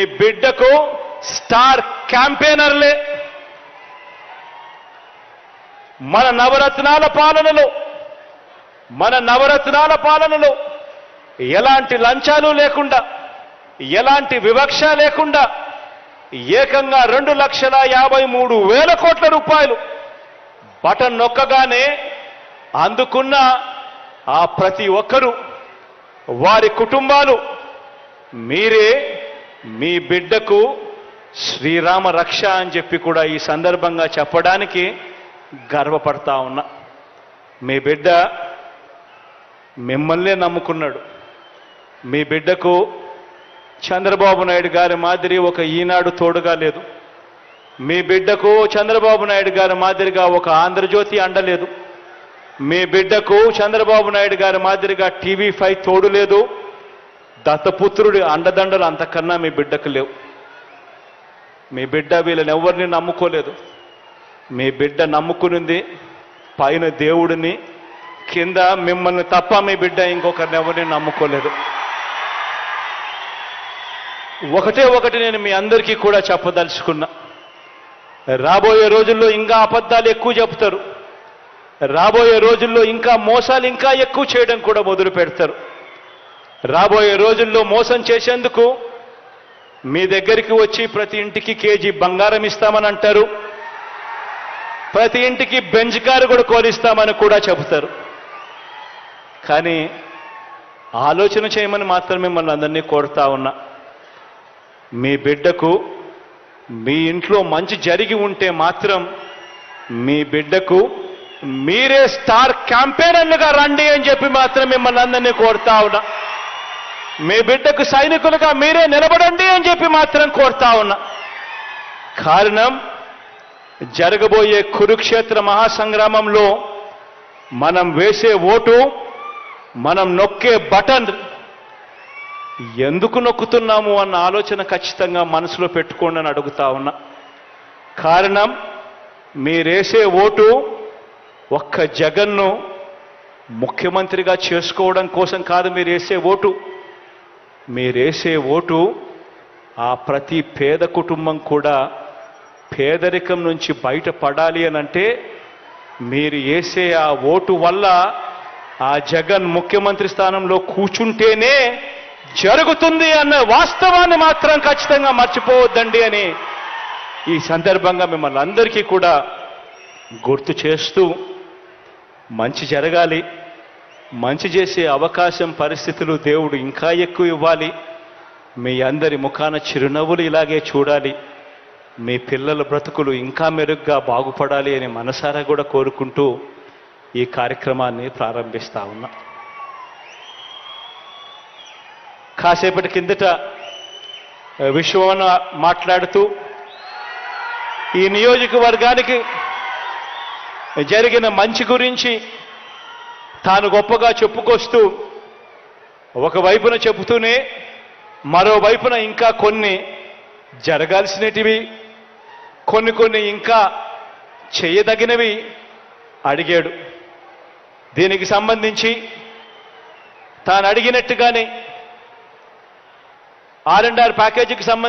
ఈ బిడ్డకు స్టార్ క్యాంపెయినర్లే మన నవరత్నాల పాలనలో ఎలాంటి లంచాలు లేకుండా ఎలాంటి వివక్ష లేకుండా ఏకంగా 2,53,000 కోట్ల రూపాయలు బటన్ నొక్కగానే అందుకున్న ఆ ప్రతి ఒక్కరూ వారి కుటుంబాలు మీరే మీ బిడ్డకు శ్రీరామ రక్ష అని చెప్పి కూడా ఈ సందర్భంగా చెప్పడానికి గర్వపడతా ఉన్నా. మీ బిడ్డ మిమ్మల్నే నమ్ముకున్నాడు. మీ బిడ్డకు చంద్రబాబు నాయుడు గారి మాదిరి ఒక ఈనాడు తోడుగా లేదు. మీ బిడ్డకు చంద్రబాబు నాయుడు గారి మాదిరిగా ఒక ఆంధ్రజ్యోతి అండలేదు. మీ బిడ్డకు చంద్రబాబు నాయుడు గారి మాదిరిగా TV5 తోడు లేదు. దత్తపుత్రుడి అండదండలు అంతకన్నా మీ బిడ్డకు లేవు. మీ బిడ్డ వీళ్ళని ఎవరిని నమ్ముకోలేదు. మీ బిడ్డ నమ్ముకునింది పైన దేవుడిని, కింద మిమ్మల్ని తప్ప మీ బిడ్డ ఇంకొకరిని ఎవరిని నమ్ముకోలేదు. ఒకటి నేను మీ అందరికీ కూడా చెప్పదలుచుకున్నా. రాబోయే రోజుల్లో ఇంకా అబద్ధాలు ఎక్కువ చెప్తారు. రాబోయే రోజుల్లో ఇంకా మోసాలు ఇంకా ఎక్కువ చేయడం కూడా మొదలు పెడతారు. రాబోయే రోజుల్లో మోసం చేసేందుకు మీ దగ్గరికి వచ్చి ప్రతి ఇంటికి కేజీ బంగారం ఇస్తామని అంటారు. ప్రతి ఇంటికి బెంజ్ కారు కూడా కోరిస్తామని కూడా చెబుతారు. కానీ ఆలోచన చేయమని మాత్రం మిమ్మల్ని అందరినీ కోరుతా ఉన్నా. మీ బిడ్డకు మీ ఇంట్లో మంచి జరిగి ఉంటే మాత్రం మీ బిడ్డకు మీరే స్టార్ క్యాంపెయినర్లుగా రండి అని చెప్పి మాత్రం మిమ్మల్ని అందరినీ కోరుతా ఉన్నా. మీ బిడ్డకు సైనికులుగా మీరే నిలబడండి అని చెప్పి మాత్రం కోరుతా ఉన్నా. కారణం జరగబోయే కురుక్షేత్ర మహాసంగ్రామంలో మనం వేసే ఓటు, మనం నొక్కే బటన్ ఎందుకు నొక్కుతున్నాము అన్న ఆలోచన ఖచ్చితంగా మనసులో పెట్టుకోండి అని అడుగుతా ఉన్నా. కారణం మీరేసే ఓటు ఒక్క జగన్ను ముఖ్యమంత్రిగా చేసుకోవడం కోసం కాదు. మీరేసే ఓటు ఆ ప్రతి పేద కుటుంబం కూడా పేదరికం నుంచి బయటపడాలి అనంటే మీరు వేసే ఆ ఓటు వల్ల ఆ జగన్ ముఖ్యమంత్రి స్థానంలో కూర్చుంటేనే జరుగుతుంది అన్న వాస్తవాన్ని మాత్రం ఖచ్చితంగా మర్చిపోవద్దండి అని ఈ సందర్భంగా మిమ్మల్ని అందరికీ కూడా గుర్తు చేస్తూ, మంచి జరగాలి, మంచి చేసే అవకాశం పరిస్థితులు దేవుడు ఇంకా ఎక్కువ ఇవ్వాలి. మీ అందరి ముఖాన చిరునవ్వులు ఇలాగే చూడాలి. మీ పిల్లల బ్రతుకులు ఇంకా మెరుగ్గా బాగుపడాలి అని మనసారా కూడా కోరుకుంటూ ఈ కార్యక్రమాన్ని ప్రారంభిస్తా ఉన్నా. కాసేపటి కిందట విశ్వవన మాట్లాడుతూ ఈ నియోజకవర్గానికి జరిగిన మంచి గురించి తాను గొప్పగా చెప్పుకొస్తూ ఒకవైపున చెబుతూనే మరోవైపున ఇంకా కొన్ని జరగాల్సినటివి, కొన్ని ఇంకా చేయదగినవి అడిగాడు. దీనికి సంబంధించి తాను అడిగినట్టుగానే R&R ప్యాకేజీకి సంబంధించి